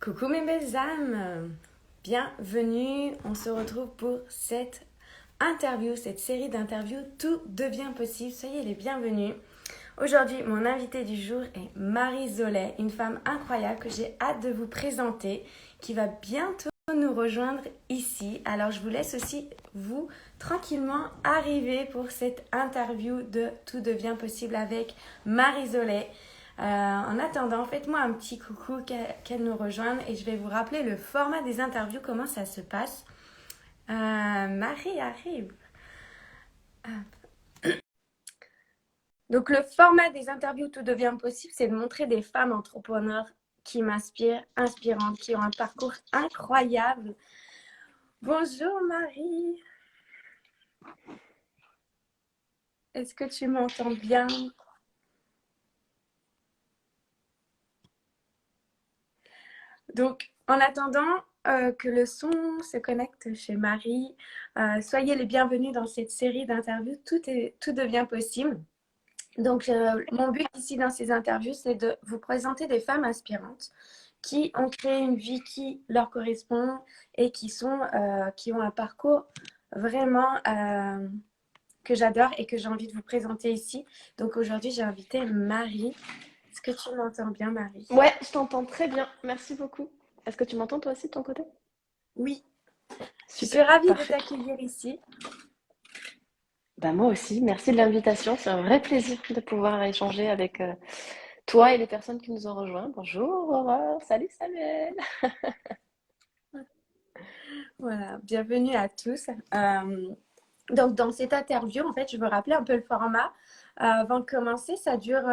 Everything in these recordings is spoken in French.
Coucou mes belles âmes, bienvenue, on se retrouve pour cette interview, cette série d'interviews Tout devient possible, soyez les bienvenus. Aujourd'hui, mon invitée du jour est Marie Zollet, une femme incroyable que j'ai hâte de vous présenter, qui va bientôt nous rejoindre ici. Alors je vous laisse aussi vous tranquillement arriver pour cette interview de Tout devient possible avec Marie Zollet. En attendant, faites-moi un petit coucou qu'elle nous rejoigne et je vais vous rappeler le format des interviews, comment ça se passe. Marie arrive. Donc le format des interviews Tout devient possible, c'est de montrer des femmes entrepreneurs qui m'inspirent, inspirantes, qui ont un parcours incroyable. Bonjour Marie. Est-ce que tu m'entends bien? Donc, en attendant que le son se connecte chez Marie, soyez les bienvenus dans cette série d'interviews. Tout devient possible. Donc, mon but ici dans ces interviews, c'est de vous présenter des femmes inspirantes qui ont créé une vie qui leur correspond et qui ont un parcours vraiment que j'adore et que j'ai envie de vous présenter ici. Donc, aujourd'hui, j'ai invité Marie. Est-ce que tu m'entends bien, Marie? Ouais, je t'entends très bien. Merci beaucoup. Est-ce que tu m'entends toi aussi de ton côté? Oui, je suis Super, ravie de parfait. t'accueillir ici. Bah moi aussi, merci de l'invitation. C'est un vrai plaisir de pouvoir échanger avec toi et les personnes qui nous ont rejoints. Bonjour Aurore, salut Samuel. Voilà, bienvenue à tous. Donc, dans cette interview, en fait, je veux rappeler un peu le format. Avant de commencer, ça dure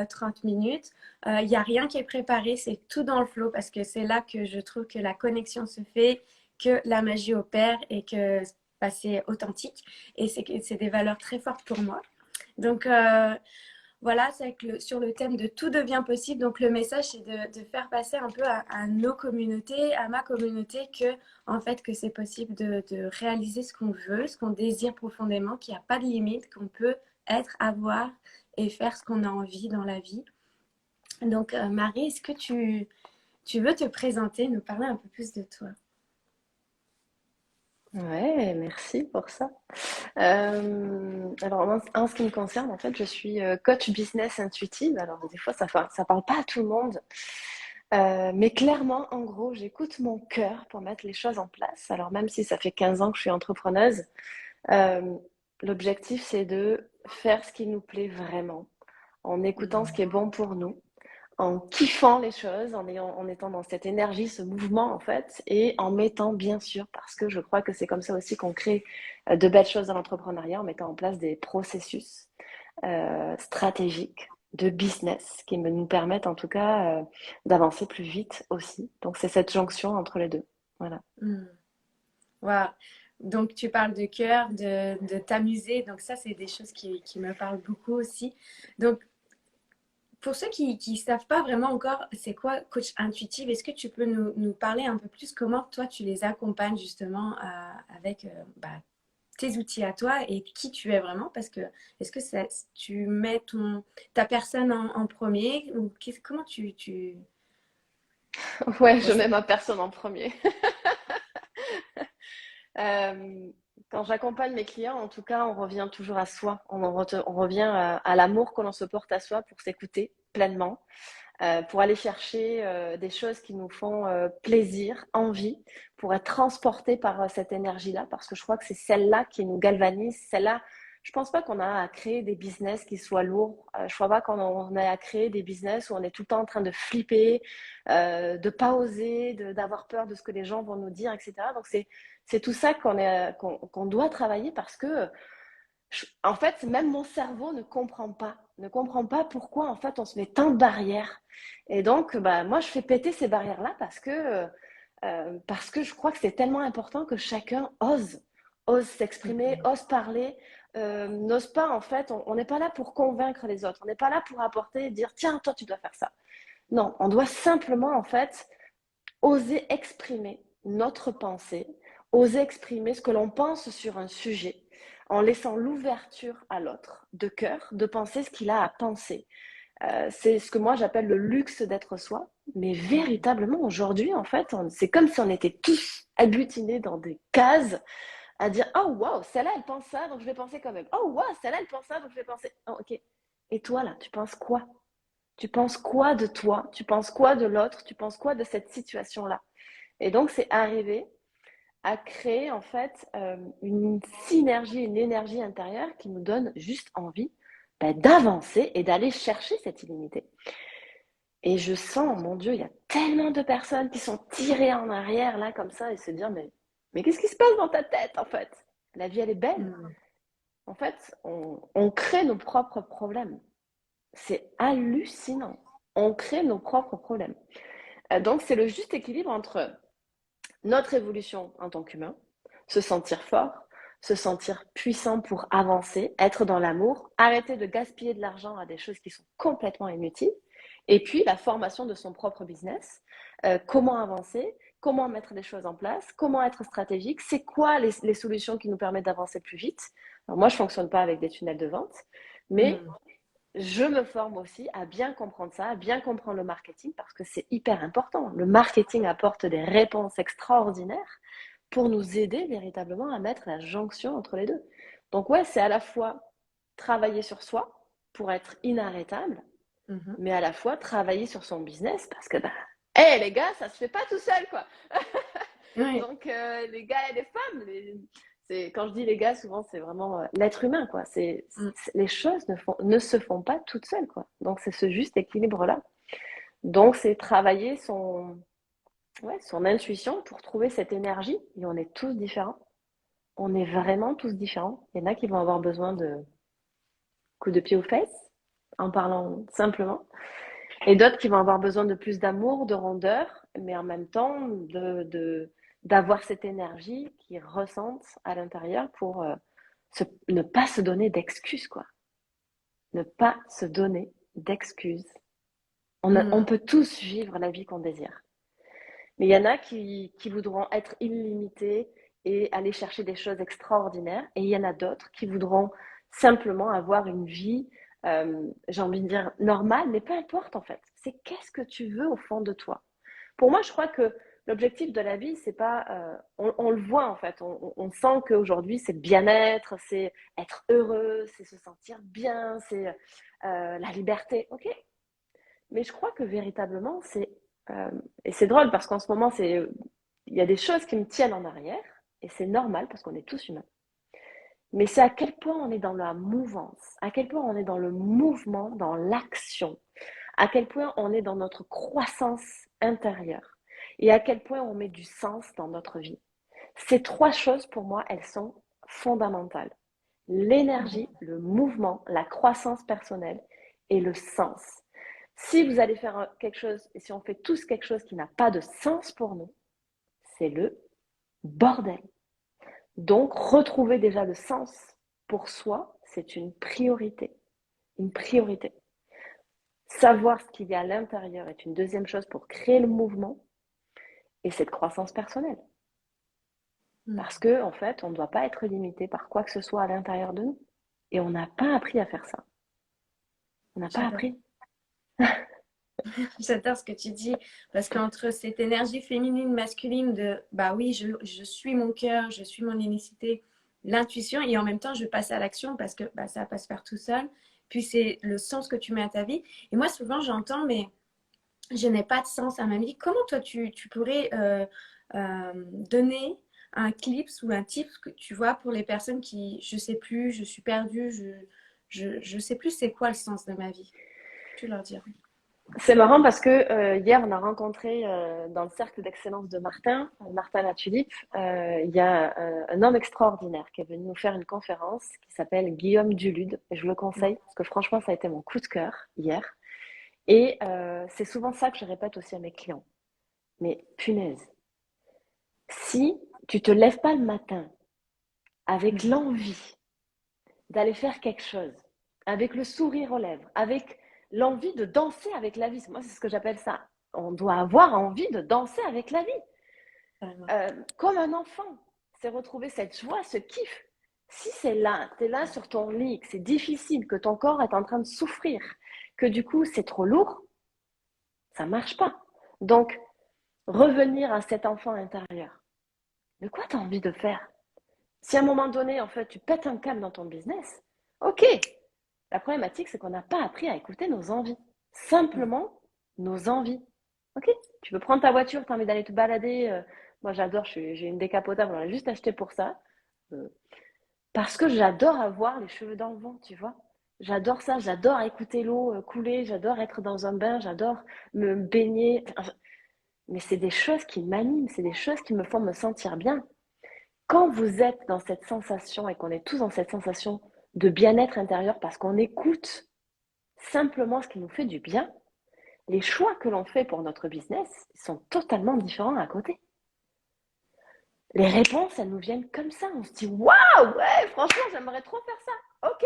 30 minutes. Il n'y a rien qui est préparé, c'est tout dans le flow parce que c'est là que je trouve que la connexion se fait, que la magie opère et que bah, c'est authentique. Et c'est des valeurs très fortes pour moi. Donc, voilà, c'est sur le thème de tout devient possible. Donc, le message, c'est de faire passer un peu à nos communautés, à ma communauté, que, en fait, que c'est possible de réaliser ce qu'on veut, ce qu'on désire profondément, qu'il n'y a pas de limite, qu'on peut être, avoir et faire ce qu'on a envie dans la vie. Donc, Marie, est-ce que tu veux te présenter, nous parler un peu plus de toi? Ouais, merci pour ça. Alors en ce qui me concerne, en fait, je suis coach business intuitive. Alors des fois, ça parle pas à tout le monde. Mais clairement, en gros, j'écoute mon cœur pour mettre les choses en place. Alors même si ça fait 15 ans que je suis entrepreneuse, euh, l'objectif c'est de faire ce qui nous plaît vraiment, en écoutant ce qui est bon pour nous, en kiffant les choses, en étant dans cette énergie, ce mouvement en fait, et en mettant bien sûr, parce que je crois que c'est comme ça aussi qu'on crée de belles choses dans l'entrepreneuriat, en mettant en place des processus stratégiques de business qui nous permettent en tout cas d'avancer plus vite aussi. Donc c'est cette jonction entre les deux. Voilà. Hmm. Wow. Donc, tu parles de cœur, de t'amuser. Donc, ça, c'est des choses qui me parlent beaucoup aussi. Donc, pour ceux qui ne savent pas vraiment encore c'est quoi coach intuitive, est-ce que tu peux nous parler un peu plus comment toi tu les accompagnes justement avec bah, tes outils à toi et qui tu es vraiment? Parce que est-ce que tu mets ta personne en premier ou comment tu Ouais, je mets procèdes? ma personne en premier. Euh, Quand j'accompagne mes clients, en tout cas, on revient toujours à soi. On revient à l'amour que l'on se porte à soi pour s'écouter pleinement, pour aller chercher des choses qui nous font plaisir, envie, pour être transporté par cette énergie-là, parce que je crois que c'est celle-là qui nous galvanise, celle-là. Je pense pas qu'on a à créer des business qui soient lourds. Je crois pas qu'on a à créer des business où on est tout le temps en train de flipper, de pas oser, d'avoir peur de ce que les gens vont nous dire, etc. Donc c'est tout ça qu'on doit travailler parce que en fait, même mon cerveau ne comprend pas pourquoi en fait on se met tant de barrières. Et donc, bah, moi, je fais péter ces barrières-là parce que je crois que c'est tellement important que chacun ose s'exprimer, ose parler, n'ose pas en fait. On n'est pas là pour convaincre les autres, on n'est pas là pour apporter et dire tiens, toi, tu dois faire ça. Non, on doit simplement en fait oser exprimer notre pensée, oser exprimer ce que l'on pense sur un sujet, en laissant l'ouverture à l'autre, de cœur, de penser ce qu'il a à penser. C'est ce que moi j'appelle le luxe d'être soi. Mais véritablement, aujourd'hui, en fait, c'est comme si on était tous agglutinés dans des cases à dire oh waouh, celle-là elle pense ça, donc je vais penser quand même. Oh waouh, celle-là elle pense ça, donc je vais penser. Oh, ok. Et toi là, tu penses quoi? Tu penses quoi de toi? Tu penses quoi de l'autre? Tu penses quoi de cette situation-là? Et donc c'est arriver à créer en fait une synergie, une énergie intérieure qui nous donne juste envie d'avancer et d'aller chercher cette illimité. Et je sens, mon Dieu, il y a tellement de personnes qui sont tirées en arrière là comme ça et se dire mais qu'est-ce qui se passe dans ta tête en fait? La vie elle est belle. Mm. En fait, on crée nos propres problèmes. C'est hallucinant. On crée nos propres problèmes. Donc c'est le juste équilibre entre notre évolution en tant qu'humain, se sentir fort, se sentir puissant pour avancer, être dans l'amour, arrêter de gaspiller de l'argent à des choses qui sont complètement inutiles, et puis la formation de son propre business, comment avancer, comment mettre des choses en place, comment être stratégique, c'est quoi les solutions qui nous permettent d'avancer plus vite. Alors moi, je ne fonctionne pas avec des tunnels de vente, mais Mm. je me forme aussi à bien comprendre ça, à bien comprendre le marketing parce que c'est hyper important. Le marketing apporte des réponses extraordinaires pour nous aider véritablement à mettre la jonction entre les deux. Donc ouais, c'est à la fois travailler sur soi pour être inarrêtable, Mhm. mais à la fois travailler sur son business parce que hey, les gars, ça se fait pas tout seul quoi. Oui. Donc les gars et les femmes, quand je dis les gars, souvent c'est vraiment l'être humain quoi. Mm. Les choses ne se font pas toutes seules quoi. Donc c'est ce juste équilibre là. Donc c'est travailler son intuition pour trouver cette énergie. Et on est tous différents. On est vraiment tous différents. Il y en a qui vont avoir besoin de coups de pied aux fesses, en parlant simplement, et d'autres qui vont avoir besoin de plus d'amour, de rondeur, mais en même temps d'avoir cette énergie qu'ils ressentent à l'intérieur pour ne pas se donner d'excuses, quoi. Ne pas se donner d'excuses. On Mm. peut tous vivre la vie qu'on désire. Mais il y en a qui voudront être illimités et aller chercher des choses extraordinaires. Et il y en a d'autres qui voudront simplement avoir une vie, j'ai envie de dire, normale, mais peu importe en fait. C'est qu'est-ce que tu veux au fond de toi. Pour moi, je crois que l'objectif de la vie, c'est pas, on le voit en fait, on sent qu'aujourd'hui, c'est le bien-être, c'est être heureux, c'est se sentir bien, c'est la liberté. Ok, mais je crois que véritablement, et c'est drôle parce qu'en ce moment, il y a des choses qui me tiennent en arrière, et c'est normal parce qu'on est tous humains. Mais c'est à quel point on est dans la mouvance, à quel point on est dans le mouvement, dans l'action, à quel point on est dans notre croissance intérieure, et à quel point on met du sens dans notre vie. Ces trois choses, pour moi, elles sont fondamentales. L'énergie, le mouvement, la croissance personnelle et le sens. Si vous allez faire quelque chose, et si on fait tous quelque chose qui n'a pas de sens pour nous, c'est le bordel. Donc, retrouver déjà le sens pour soi, c'est une priorité. Une priorité. Savoir ce qu'il y a à l'intérieur est une deuxième chose pour créer le mouvement et cette croissance personnelle. Mm. Parce que, en fait, on ne doit pas être limité par quoi que ce soit à l'intérieur de nous. Et on n'a pas appris à faire ça. On n'a pas J'adore. appris. J'adore ce que tu dis, parce qu'entre cette énergie féminine, masculine de, bah oui, je suis mon cœur, je suis mon unicité, l'intuition, et en même temps, je passe à l'action parce que bah, ça va pas se faire tout seul. Puis c'est le sens que tu mets à ta vie. Et moi, souvent, j'entends, mais je n'ai pas de sens à ma vie. Comment toi, tu pourrais donner un clip ou un tip que tu vois pour les personnes qui, je sais plus, je suis perdue, je sais plus c'est quoi le sens de ma vie. Tu leur dirais. C'est marrant parce que hier, on a rencontré dans le cercle d'excellence de Martin, Martin Latulippe, il y a un homme extraordinaire qui est venu nous faire une conférence qui s'appelle Guillaume Dulude. Et je le conseille parce que franchement, ça a été mon coup de cœur hier. Et c'est souvent ça que je répète aussi à mes clients. Mais punaise, si tu te lèves pas le matin avec Mhm. l'envie d'aller faire quelque chose, avec le sourire aux lèvres, avec l'envie de danser avec la vie. Moi, c'est ce que j'appelle ça. On doit avoir envie de danser avec la vie. Vraiment. Comme un enfant, c'est retrouver cette joie, ce kiff. Si c'est là, tu es là sur ton lit, que c'est difficile, que ton corps est en train de souffrir, que du coup, c'est trop lourd, ça marche pas. Donc, revenir à cet enfant intérieur. De quoi tu as envie de faire? Si à un moment donné, en fait, tu pètes un câble dans ton business, ok. La problématique, c'est qu'on n'a pas appris à écouter nos envies. Simplement, nos envies. Ok. Tu veux prendre ta voiture, tu as envie d'aller te balader. Moi, j'adore, j'ai une décapotable, on l'a juste acheté pour ça. Euh, Parce que j'adore avoir les cheveux dans le vent, tu vois. J'adore ça, j'adore écouter l'eau couler, j'adore être dans un bain, j'adore me baigner. Enfin, mais c'est des choses qui m'animent, c'est des choses qui me font me sentir bien. Quand vous êtes dans cette sensation et qu'on est tous dans cette sensation de bien-être intérieur parce qu'on écoute simplement ce qui nous fait du bien, les choix que l'on fait pour notre business sont totalement différents à côté. Les réponses, elles nous viennent comme ça. On se dit, waouh, ouais, franchement, j'aimerais trop faire ça. Ok,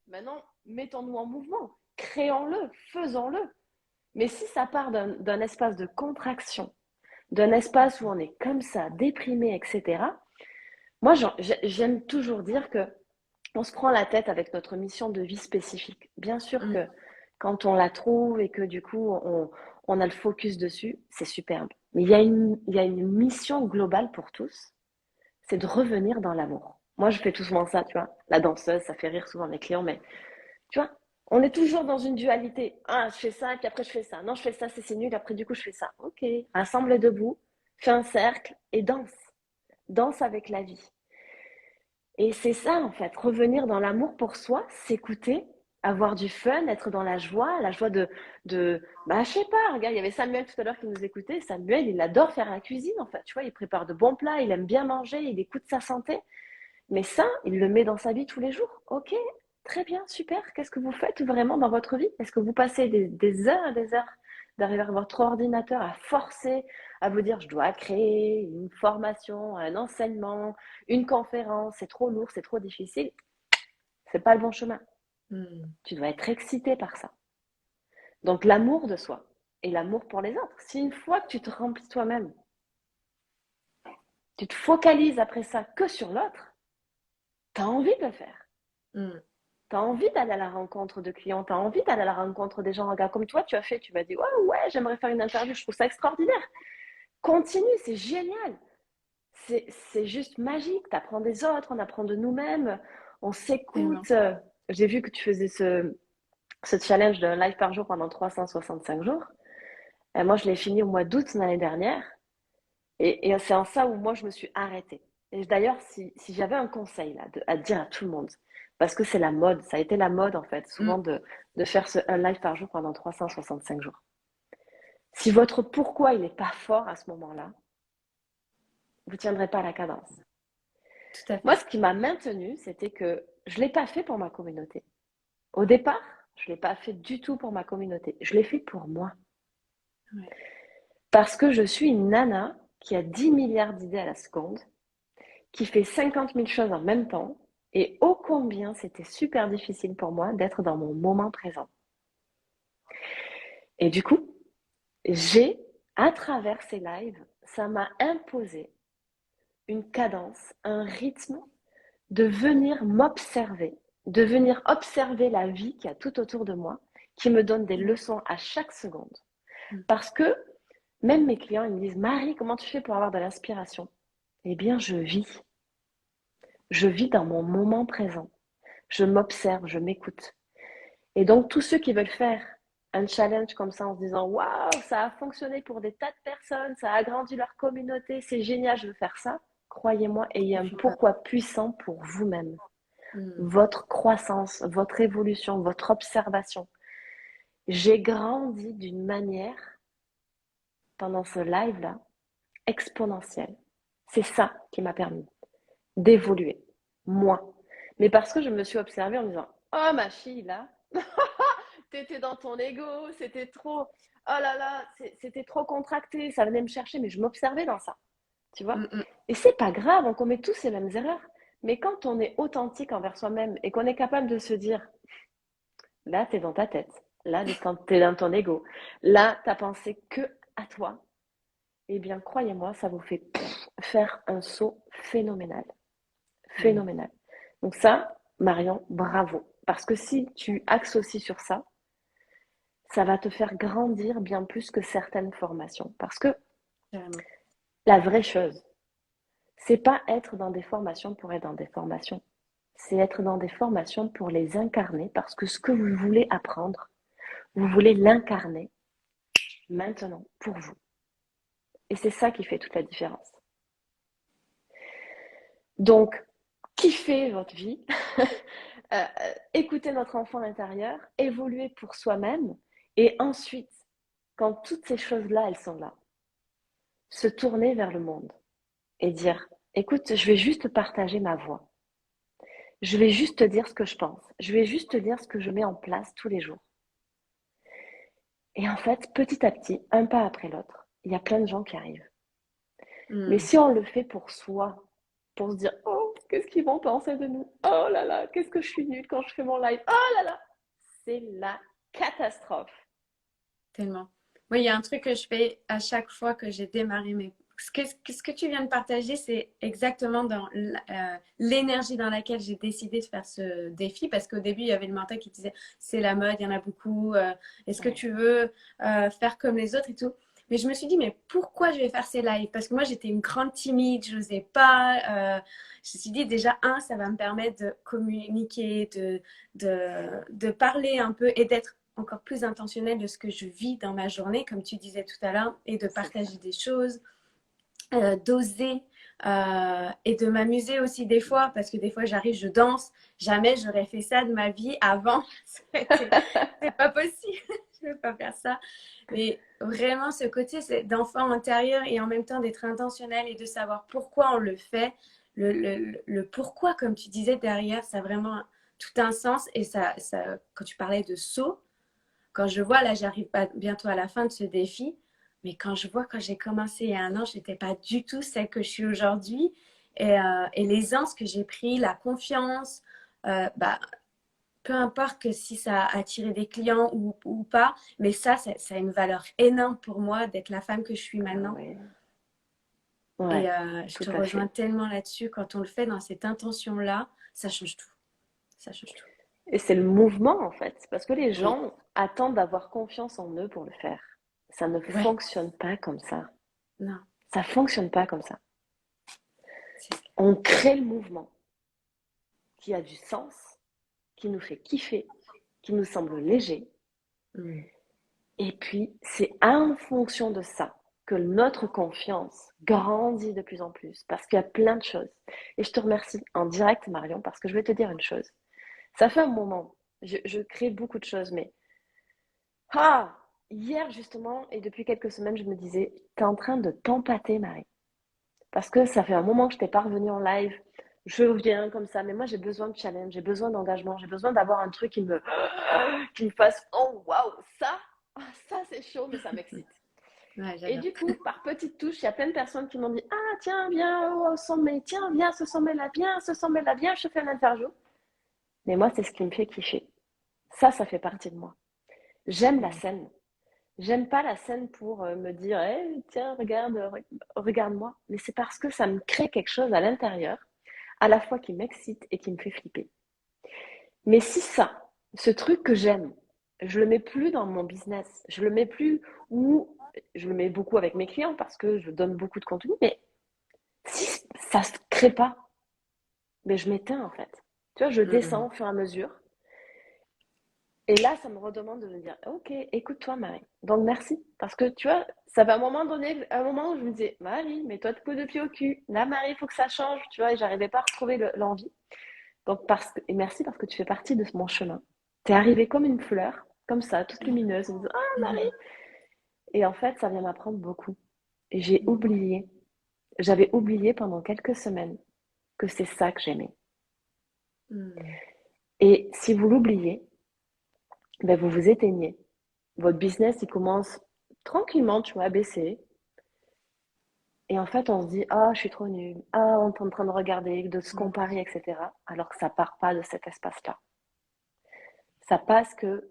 maintenant, mettons-nous en mouvement, créons-le, faisons-le. Mais si ça part d'un espace de contraction, d'un espace où on est comme ça, déprimé, etc., moi, j'aime toujours dire que on se prend la tête avec notre mission de vie spécifique. Bien sûr Mm. que quand on la trouve et que du coup, on a le focus dessus, c'est superbe. Mais il y a une mission globale pour tous, c'est de revenir dans l'amour. Moi, je fais tout souvent ça, tu vois. La danseuse, ça fait rire souvent mes clients, mais tu vois, on est toujours dans une dualité. Ah, je fais ça, et puis après je fais ça. Non, je fais ça, c'est nul, après du coup je fais ça. Ok, rassemble debout, fais un cercle et danse. Danse avec la vie. Et c'est ça, en fait, revenir dans l'amour pour soi, s'écouter, avoir du fun, être dans la joie bah, je sais pas, regarde, il y avait Samuel tout à l'heure qui nous écoutait. Samuel, il adore faire la cuisine, en fait, tu vois, il prépare de bons plats, il aime bien manger, il écoute sa santé. Mais ça, il le met dans sa vie tous les jours. Ok, très bien, super. Qu'est-ce que vous faites vraiment dans votre vie? Est-ce que vous passez des heures et des heures d'arriver à votre ordinateur à forcer, à vous dire, je dois créer une formation, un enseignement, une conférence, c'est trop lourd, c'est trop difficile. C'est pas le bon chemin. Mm. Tu dois être excité par ça. Donc l'amour de soi et l'amour pour les autres. Si une fois que tu te remplis toi-même, tu te focalises après ça que sur l'autre, tu as envie de le faire. Mm. Tu as envie d'aller à la rencontre de clients, tu as envie d'aller à la rencontre des gens. Regarde, comme toi, tu as fait, tu m'as dit, ouais, ouais, j'aimerais faire une interview, je trouve ça extraordinaire. Continue, c'est génial. C'est juste magique. Tu apprends des autres, on apprend de nous-mêmes, on Vraiment. s'écoute. J'ai vu que tu faisais ce challenge de live par jour pendant 365 jours. Et moi, je l'ai fini au mois d'août l'année dernière. Et c'est en ça où moi, je me suis arrêtée. Et d'ailleurs, si j'avais un conseil là, à dire à tout le monde, parce que c'est la mode, ça a été la mode en fait, souvent Mm. de faire un live par jour pendant 365 jours. Si votre pourquoi il n'est pas fort à ce moment-là, vous ne tiendrez pas la cadence. Tout à Moi, fait. ce qui m'a maintenue, c'était que je ne l'ai pas fait pour ma communauté. Au départ, je ne l'ai pas fait du tout pour ma communauté. Je l'ai fait pour moi. Ouais. Parce que je suis une nana qui a 10 milliards d'idées à la seconde, qui fait 50 000 choses en même temps, et ô combien c'était super difficile pour moi d'être dans mon moment présent. Et du coup, à travers ces lives, ça m'a imposé une cadence, un rythme de venir m'observer, de venir observer la vie qui a tout autour de moi, qui me donne des leçons à chaque seconde. Mm. Parce que même mes clients, ils me disent, Marie, comment tu fais pour avoir de l'inspiration? Eh bien, je vis. Je vis dans mon moment présent. Je m'observe, je m'écoute. Et donc, tous ceux qui veulent faire un challenge comme ça en se disant, waouh, ça a fonctionné pour des tas de personnes, ça a agrandi leur communauté, c'est génial, je veux faire ça. Croyez-moi, ayez un Voilà. pourquoi puissant pour vous-même. Mm. Votre croissance, votre évolution, votre observation. J'ai grandi d'une manière pendant ce live-là exponentielle. C'est ça qui m'a permis d'évoluer, moi. Mais parce que je me suis observée en me disant, oh ma fille là, t'étais dans ton ego, c'était trop, oh là là, c'était trop contracté, ça venait me chercher, mais je m'observais dans ça, tu vois. Mm. Mm. Et c'est pas grave, on commet tous ces mêmes erreurs. Mais quand on est authentique envers soi-même et qu'on est capable de se dire, là, t'es dans ta tête, là, t'es dans ton ego, là, t'as pensé que à toi, eh bien, croyez-moi, ça vous fait faire un saut phénoménal. Mm. Phénoménal. Donc ça, Marion, bravo. Parce que si tu axes aussi sur ça, ça va te faire grandir bien plus que certaines formations. Parce que Carrément. la vraie chose, c'est pas être dans des formations pour être dans des formations. C'est être dans des formations pour les incarner parce que ce que vous voulez apprendre, vous voulez l'incarner maintenant pour vous. Et c'est ça qui fait toute la différence. Donc, kiffez votre vie, écoutez notre enfant intérieur, évoluez pour soi-même et ensuite, quand toutes ces choses-là, elles sont là, se tourner vers le monde et dire, écoute, je vais juste partager ma voix. Je vais juste te dire ce que je pense. Je vais juste te dire ce que je mets en place tous les jours. Et en fait, petit à petit, un pas après l'autre, il y a plein de gens qui arrivent. Mais Hmm. si on le fait pour soi, pour se dire, oh, qu'est-ce qu'ils vont penser de nous? Oh là là, qu'est-ce que je suis nulle quand je fais mon live? Oh là là, c'est la catastrophe. Tellement. Moi, il y a un truc que je fais à chaque fois que j'ai démarré mes... Ce que tu viens de partager, c'est exactement dans l'énergie dans laquelle j'ai décidé de faire ce défi. Parce qu'au début, il y avait le mental qui disait, c'est la mode, il y en a beaucoup. Est-ce que Ouais, tu veux faire comme les autres et tout? Mais je me suis dit, mais pourquoi je vais faire ces lives? Parce que moi, j'étais une grande timide, je n'osais pas. Je me suis dit, déjà, ça va me permettre de communiquer, de parler un peu et d'être encore plus intentionnelle de ce que je vis dans ma journée, comme tu disais tout à l'heure, et de c'est ça. partager des choses, d'oser et de m'amuser aussi des fois, parce que des fois j'arrive, je danse, jamais j'aurais fait ça de ma vie avant. C'est pas possible, je ne vais pas faire ça. Mais vraiment, ce côté c'est d'enfant intérieur et en même temps d'être intentionnel et de savoir pourquoi on le fait, le pourquoi, comme tu disais derrière, ça a vraiment tout un sens. Et quand tu parlais de saut, quand je vois, là, j'arrive bientôt à la fin de ce défi, mais quand je vois, quand j'ai commencé il y a un an, je n'étais pas du tout celle que je suis aujourd'hui. Et l'aisance que j'ai pris, la confiance, bah, peu importe que si ça a attiré des clients ou pas, mais ça a une valeur énorme pour moi d'être la femme que je suis Ah maintenant. ouais, Et ouais, je tout te à rejoins fait. tellement là-dessus. Quand on le fait dans cette intention-là, ça change tout. Ça change tout. Et c'est le mouvement en fait, parce que les Oui. gens attendent d'avoir confiance en eux pour le faire. Ça ne Ouais. fonctionne pas comme ça. Non. Ça fonctionne pas comme ça. C'est ça. On crée le mouvement qui a du sens, qui nous fait kiffer, qui nous semble léger. Mm. Et puis, c'est en fonction de ça que notre confiance grandit de plus en plus, parce qu'il y a plein de choses. Et je te remercie en direct, Marion, parce que je vais te dire une chose. Ça fait un moment, je crée beaucoup de choses, mais ah, hier justement, et depuis quelques semaines, je me disais, t'es en train de t'empâter, Marie. Parce que ça fait un moment que je t'ai pas revenue en live. Je viens comme ça, mais moi j'ai besoin de challenge, j'ai besoin d'engagement, j'ai besoin d'avoir un truc qui me fasse oh waouh, ça c'est chaud, mais ça m'excite. Ouais, Et j'adore. du coup, par petites touches, il y a plein de personnes qui m'ont dit ah tiens, viens au sommet, tiens, viens ce sommet là, viens ce sommet là, viens, je te fais un interview. Mais moi, c'est ce qui me fait kiffer. Ça fait partie de moi. J'aime la Mm. scène. J'aime pas la scène pour me dire, hey, tiens, regarde, regarde-moi. Mais c'est parce que ça me crée quelque chose à l'intérieur, à la fois qui m'excite et qui me fait flipper. Mais si ça, ce truc que j'aime, je le mets plus dans mon business, je le mets plus ou je le mets beaucoup avec mes clients parce que je donne beaucoup de contenu, mais si ça se crée pas, mais je m'éteins en fait. Tu vois, je descends Mm. au fur et à mesure. Et là, ça me redemande de me dire, ok, écoute-toi, Marie. Donc, merci. Parce que, tu vois, ça va à un moment donné, à un moment où je me disais, Marie, mets-toi de coup de pied au cul. Là, Marie, il faut que ça change, tu vois, et j'arrivais pas à retrouver l'envie. Donc, et merci parce que tu fais partie de mon chemin. T'es arrivée comme une fleur, comme ça, toute lumineuse, en me disant, ah, Marie. Mm. Et en fait, ça vient m'apprendre beaucoup. Et j'ai Mm. oublié, j'avais oublié pendant quelques semaines que c'est ça que j'aimais. Mm. Et si vous l'oubliez, ben vous vous éteignez. Votre business, il commence tranquillement, tu vois, à baisser. Et en fait, on se dit, ah, je suis trop nulle. Ah, on est en train de regarder, de se Mm. comparer, etc. Alors que ça part pas de cet espace-là. Ça passe que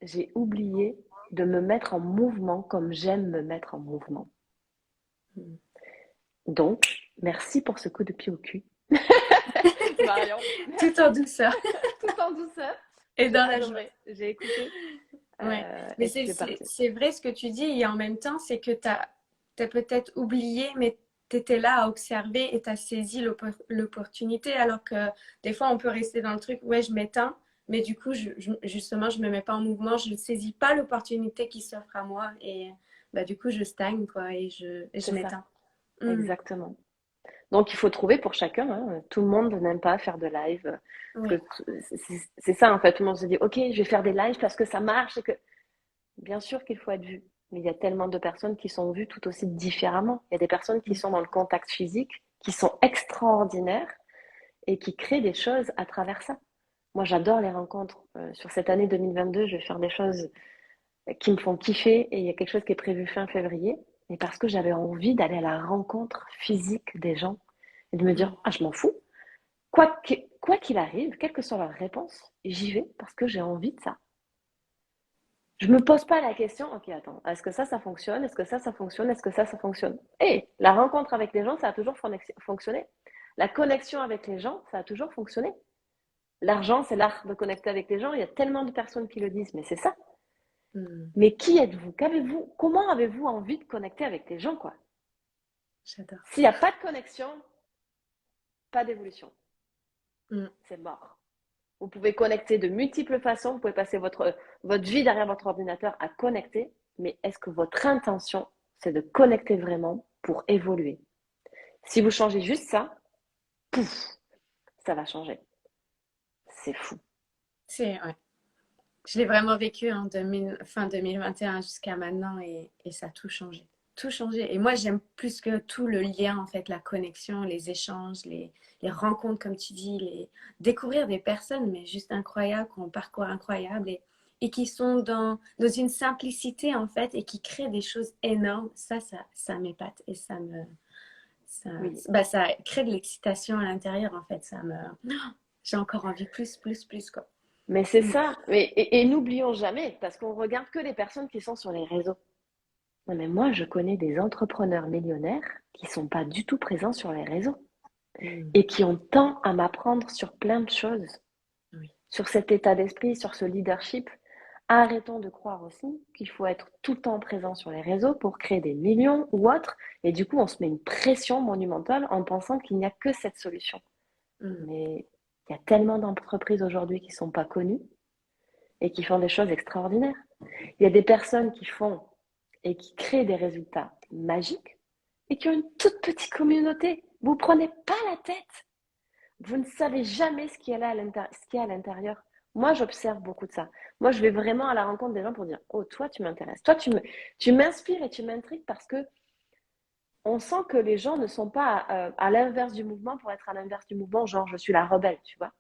j'ai oublié de me mettre en mouvement comme j'aime me mettre en mouvement. Mm. Donc, merci pour ce coup de pied au cul. Marion, Tout merci en douceur tout en douceur. et J'ai dans la joie. adoré, j'ai écouté. Ouais, mais et qui fait partie. c'est vrai ce que tu dis, et en même temps, c'est que tu as peut-être oublié, mais tu étais là à observer et tu as saisi l'opportunité, alors que des fois, on peut rester dans le truc, ouais, je m'éteins, mais du coup, justement, je me mets pas en mouvement, je ne saisis pas l'opportunité qui s'offre à moi, et bah, du coup, je stagne, quoi, et je C'est ça, m'éteins. Hmm. exactement. Donc, il faut trouver pour chacun, hein. Tout le monde n'aime pas faire de live. Oui. C'est ça, en fait. Tout le monde se dit, OK, je vais faire des lives parce que ça marche. Et que... Bien sûr qu'il faut être vu. Mais il y a tellement de personnes qui sont vues tout aussi différemment. Il y a des personnes qui sont dans le contact physique, qui sont extraordinaires et qui créent des choses à travers ça. Moi, j'adore les rencontres. Sur cette année 2022, je vais faire des choses qui me font kiffer et il y a quelque chose qui est prévu fin février. Et parce que j'avais envie d'aller à la rencontre physique des gens et de me dire, Hmm. ah, je m'en fous. Quoi qu'il arrive, quelle que soit leur réponse, j'y vais parce que j'ai envie de ça. Je me pose pas la question, ok, attends, est-ce que ça fonctionne? Est-ce que ça fonctionne? Est-ce que ça fonctionne? Et la rencontre avec les gens, ça a toujours fonctionné. La connexion avec les gens, ça a toujours fonctionné. L'argent, c'est l'art de connecter avec les gens. Il y a tellement de personnes qui le disent, mais c'est ça. Hmm. Mais qui êtes-vous? Qu'avez-vous? Comment avez-vous envie de connecter avec les gens, quoi? J'adore. S'il n'y a pas de connexion, pas d'évolution. Hmm. C'est mort. Vous pouvez connecter de multiples façons. Vous pouvez passer votre vie derrière votre ordinateur à connecter. Mais est-ce que votre intention, c'est de connecter vraiment pour évoluer? Si vous changez juste ça, pouf, ça va changer. C'est fou. Ouais. Je l'ai vraiment vécu en fin 2021 jusqu'à maintenant et ça a tout changé. Tout changé. Et moi, j'aime plus que tout le lien, en fait, la connexion, les échanges, les rencontres, comme tu dis, découvrir des personnes, mais juste incroyables, qui ont un parcours incroyable et qui sont dans une simplicité, en fait, et qui créent des choses énormes. Ça m'épate et Oui. ça crée de l'excitation à l'intérieur, en fait. J'ai encore envie plus, quoi. Mais c'est ça. Et n'oublions jamais, parce qu'on regarde que les personnes qui sont sur les réseaux. Non, mais moi, je connais des entrepreneurs millionnaires qui sont pas du tout présents sur les réseaux Mm. et qui ont tant à m'apprendre sur plein de choses, Oui. sur cet état d'esprit, sur ce leadership. Arrêtons de croire aussi qu'il faut être tout le temps présent sur les réseaux pour créer des millions ou autres. Et du coup, on se met une pression monumentale en pensant qu'il n'y a que cette solution. Mm. Mais il y a tellement d'entreprises aujourd'hui qui ne sont pas connues et qui font des choses extraordinaires. Il y a des personnes qui font et qui créent des résultats magiques et qui ont une toute petite communauté. Vous ne prenez pas la tête. Vous ne savez jamais ce qu'il y a là ce qu'il y a à l'intérieur. Moi, j'observe beaucoup de ça. Moi, je vais vraiment à la rencontre des gens pour dire, oh, toi, tu m'intéresses. Toi, tu m'inspires et tu m'intrigues parce que on sent que les gens ne sont pas à l'inverse du mouvement pour être à l'inverse du mouvement, genre je suis la rebelle, tu vois.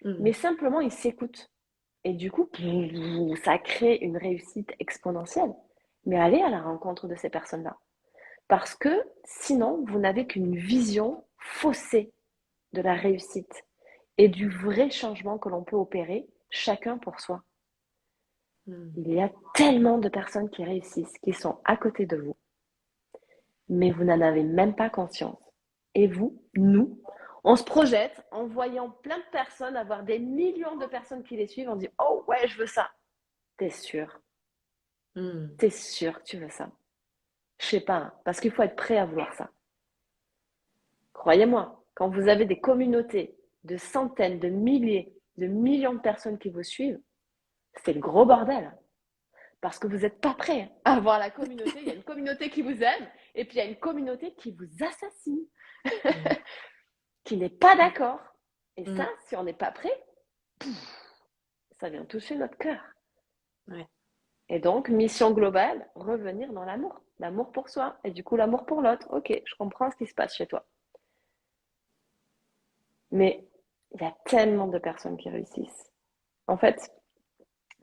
Mm. Mais simplement, ils s'écoutent. Et du coup, ça crée une réussite exponentielle. Mais allez à la rencontre de ces personnes-là. Parce que sinon, vous n'avez qu'une vision faussée de la réussite et du vrai changement que l'on peut opérer, chacun pour soi. Mm. Il y a tellement de personnes qui réussissent, qui sont à côté de vous, mais vous n'en avez même pas conscience. Et vous, nous, on se projette en voyant plein de personnes, avoir des millions de personnes qui les suivent, on dit, oh ouais, je veux ça. T'es sûr? Mm. T'es sûr que tu veux ça? Je sais pas, hein, parce qu'il faut être prêt à vouloir ça. Croyez-moi, quand vous avez des communautés de centaines, de milliers, de millions de personnes qui vous suivent, c'est le gros bordel. Parce que vous n'êtes pas prêt à avoir la communauté. Il y a une communauté qui vous aime et puis il y a une communauté qui vous assassine, Mm. qui n'est pas d'accord. Et ça, Mm. si on n'est pas prêt, ça vient toucher notre cœur. Ouais. Et donc, mission globale, revenir dans l'amour. L'amour pour soi et du coup l'amour pour l'autre. Ok, je comprends ce qui se passe chez toi. Mais il y a tellement de personnes qui réussissent. En fait,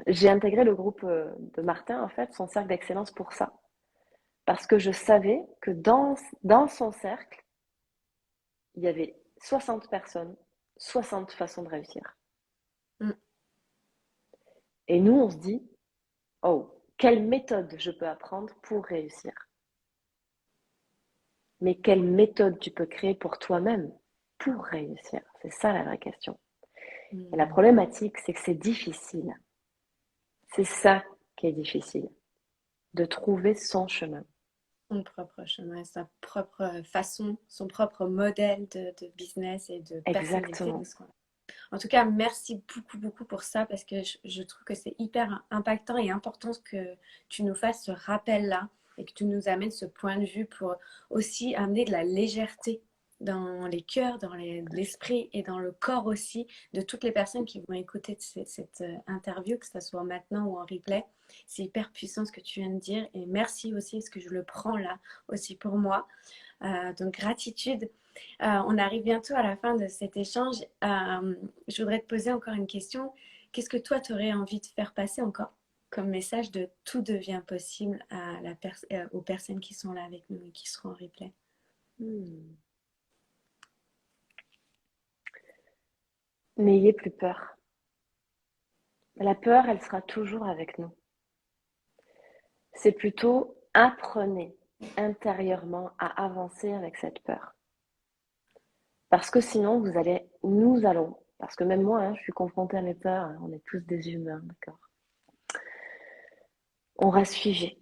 j'ai intégré le groupe de Martin, en fait, son cercle d'excellence pour ça. Parce que je savais que dans son cercle, il y avait 60 personnes, 60 façons de réussir. Mm. Et nous, on se dit, oh, quelle méthode je peux apprendre pour réussir? Mais quelle méthode tu peux créer pour toi-même pour réussir? C'est ça la vraie question. Et la Mm. problématique, c'est que c'est difficile. C'est ça qui est difficile, de trouver son chemin. Son propre chemin, sa propre façon, son propre modèle de business et de personnalité. Exactement. En tout cas, merci beaucoup, beaucoup pour ça parce que je trouve que c'est hyper impactant et important que tu nous fasses ce rappel-là et que tu nous amènes ce point de vue pour aussi amener de la légèreté dans les cœurs, dans l'esprit et dans le corps aussi de toutes les personnes qui vont écouter cette interview, que ce soit maintenant ou en replay. C'est hyper puissant ce que tu viens de dire et merci aussi parce que je le prends là aussi pour moi. Donc gratitude. On arrive bientôt à la fin de cet échange. Je voudrais te poser encore une question. Qu'est-ce que toi, tu aurais envie de faire passer encore comme message de tout devient possible aux personnes qui sont là avec nous et qui seront en replay? N'ayez plus peur. La peur, elle sera toujours avec nous. C'est plutôt apprenez intérieurement à avancer avec cette peur. Parce que sinon, nous allons, parce que même moi, je suis confrontée à mes peurs, on est tous des humains, d'accord? On reste figé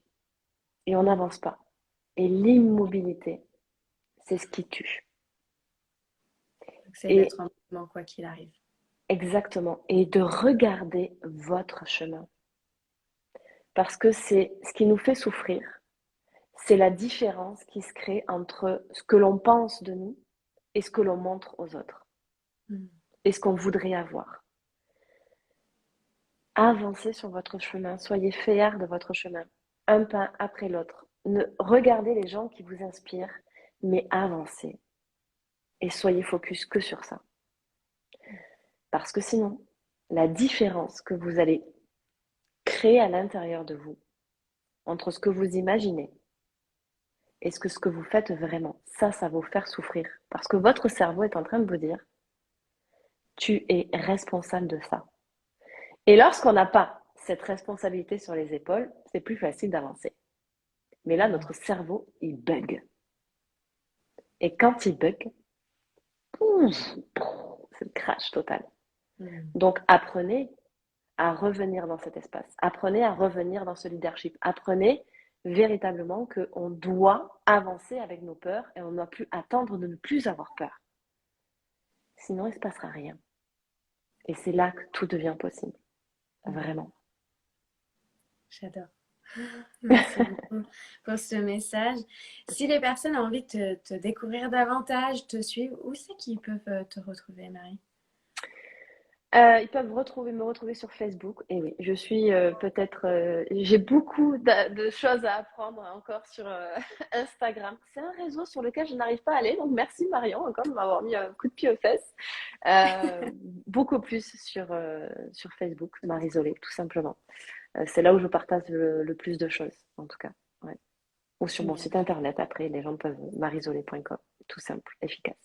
et on n'avance pas. Et l'immobilité, c'est ce qui tue. C'est Et d'être en mouvement quoi qu'il arrive. exactement, et de regarder votre chemin. Parce que c'est ce qui nous fait souffrir. C'est la différence qui se crée entre ce que l'on pense de nous et ce que l'on montre aux autres. Et ce qu'on voudrait avoir. Avancez sur votre chemin, soyez fiers de votre chemin, un pas après l'autre. Regardez les gens qui vous inspirent, mais avancez. Et soyez focus que sur ça. Parce que sinon, la différence que vous allez créer à l'intérieur de vous, entre ce que vous imaginez et ce que vous faites vraiment, ça va vous faire souffrir. Parce que votre cerveau est en train de vous dire, tu es responsable de ça. Et lorsqu'on n'a pas cette responsabilité sur les épaules, c'est plus facile d'avancer. Mais là, notre cerveau, il bug. Et quand il bug, c'est le crash total. Donc, apprenez à revenir dans cet espace. Apprenez à revenir dans ce leadership. Apprenez véritablement qu'on doit avancer avec nos peurs et on ne doit plus attendre de ne plus avoir peur. Sinon, il ne se passera rien. Et c'est là que tout devient possible. Vraiment. J'adore. Merci beaucoup pour ce message. Si les personnes ont envie de te découvrir davantage, te suivre, où c'est qu'ils peuvent te retrouver, Marie? Ils peuvent me retrouver sur Facebook. Et oui, je suis j'ai beaucoup de choses à apprendre encore sur Instagram. C'est un réseau sur lequel je n'arrive pas à aller. Donc merci Marion encore de m'avoir mis un coup de pied aux fesses. Beaucoup plus sur Facebook, Marisolé, tout simplement. C'est là où je partage le plus de choses, en tout cas. Ouais. Ou sur mon Génial. site internet, après, les gens peuvent marisolé.com. Tout simple, efficace.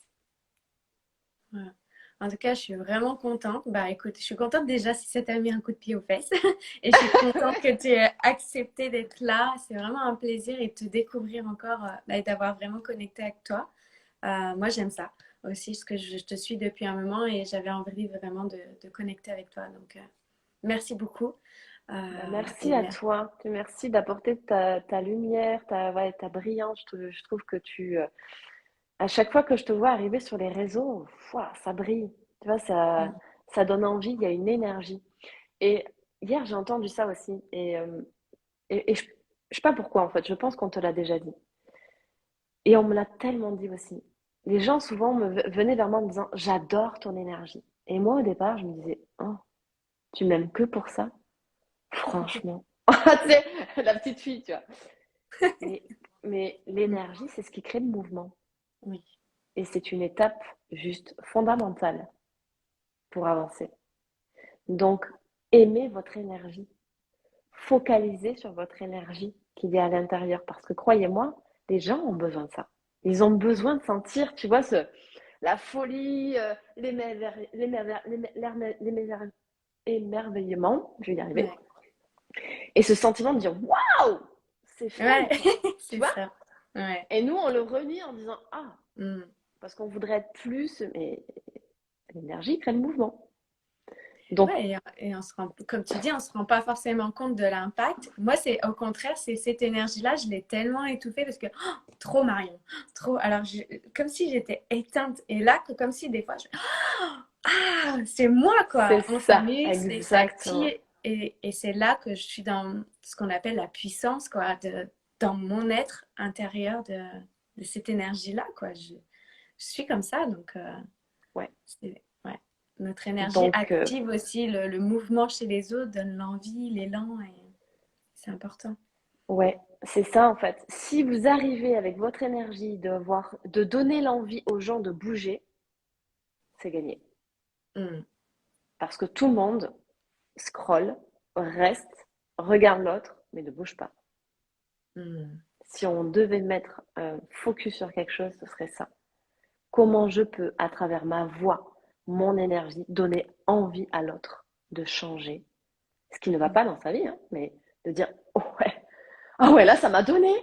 Voilà. En tout cas, je suis vraiment contente. Bah écoute, je suis contente déjà si ça t'a mis un coup de pied aux fesses. Et je suis contente que tu aies accepté d'être là. C'est vraiment un plaisir et de te découvrir encore et d'avoir vraiment connecté avec toi. Moi, j'aime ça aussi, parce que je te suis depuis un moment et j'avais envie vraiment de connecter avec toi. Donc, merci beaucoup. Merci Et à toi. Merci d'apporter ta lumière, ta brillance. Je trouve que à chaque fois que je te vois arriver sur les réseaux, ça brille. Tu vois, ça donne envie, il y a une énergie. Et hier, j'ai entendu ça aussi. Et je sais pas pourquoi, en fait. Je pense qu'on te l'a déjà dit. Et on me l'a tellement dit aussi. Les gens souvent venaient vers moi en me disant, j'adore ton énergie. Et moi, au départ, je me disais, oh, tu m'aimes que pour ça? Franchement. Tu sais, la petite fille, tu vois. Mais, mais l'énergie, c'est ce qui crée le mouvement. oui. Et c'est une étape juste fondamentale pour avancer. Donc, aimez votre énergie. Focalisez sur votre énergie qu'il y a à l'intérieur. Parce que croyez-moi, les gens ont besoin de ça. Ils ont besoin de sentir, tu vois, la folie, l'émerveillement, je vais y arriver, Ouais. et ce sentiment de dire waouh, c'est fun, Ouais, tu c'est vois. ça. Ouais. Et nous, on le renie en disant ah, Mm. parce qu'on voudrait être plus, mais l'énergie crée le mouvement. Donc, Ouais, et on se rend, comme tu dis, on se rend pas forcément compte de l'impact. Moi, c'est au contraire, c'est cette énergie-là, je l'ai tellement étouffée parce que trop Marion, trop. Alors, comme si j'étais éteinte. Et là, comme si des fois, c'est moi c'est quoi. On ça, s'amuse et ça exactement. tire. Et c'est là que je suis dans ce qu'on appelle la puissance quoi, dans mon être intérieur de cette énergie-là quoi. Je suis comme ça, donc. Ouais. Ouais. Notre énergie Donc, active aussi le mouvement chez les autres, donne l'envie, l'élan, et c'est important. ouais, c'est ça en fait. Si vous arrivez avec votre énergie de donner l'envie aux gens de bouger, c'est gagné. Mm, Parce que tout le monde scrolle, reste, regarde l'autre, mais ne bouge pas. mm, Si on devait mettre un focus sur quelque chose, ce serait ça. Comment je peux, à travers ma voix, mon énergie, donner envie à l'autre de changer ce qui ne va mm, pas dans sa vie, hein, mais de dire, oh ouais, ah ouais, là, ça m'a donné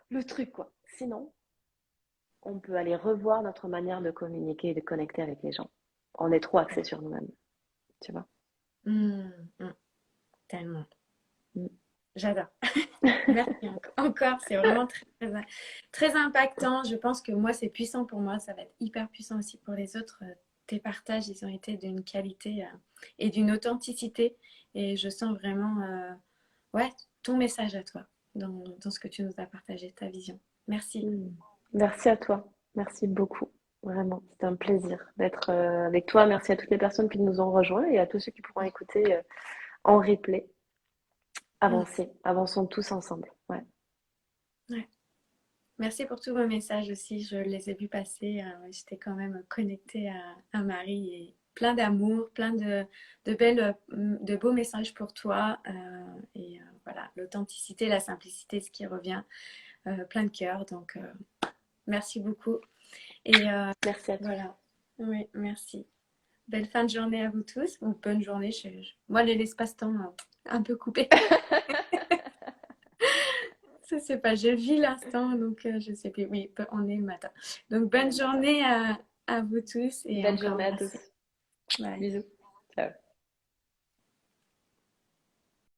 le truc, quoi. Sinon, on peut aller revoir notre manière de communiquer et de connecter avec les gens. On est trop axé sur nous-mêmes, tu vois. mm, mm. Tellement. Mm. J'adore. Merci encore. C'est vraiment très impactant. Je pense que moi, c'est puissant pour moi. Ça va être hyper puissant aussi pour les autres. Tes partages, ils ont été d'une qualité et d'une authenticité. Et je sens vraiment, ouais, ton message à toi dans ce que tu nous as partagé, ta vision. Merci. Mm. Merci à toi. Merci beaucoup. Vraiment, c'était un plaisir d'être avec toi. Merci à toutes les personnes qui nous ont rejoints et à tous ceux qui pourront écouter en replay. Mm, Avançons tous ensemble. Ouais. ouais. Merci pour tous vos messages aussi. Je les ai vus passer. J'étais quand même connectée à Marie et plein d'amour, plein de beaux messages pour toi. Et voilà, l'authenticité, la simplicité, ce qui revient, plein de cœur. Donc, merci beaucoup. Et Merci à tous. voilà. Oui, merci. Belle fin de journée à vous tous. Ou bonne journée. Moi, l'espace-temps un peu coupé. Ça, c'est pas, je vis l'instant, donc je sais plus. Oui, on est le matin. Donc, bonne C'est ça. journée à vous tous et Belle encore journée à tous. merci. Bye. Bisous. Ciao.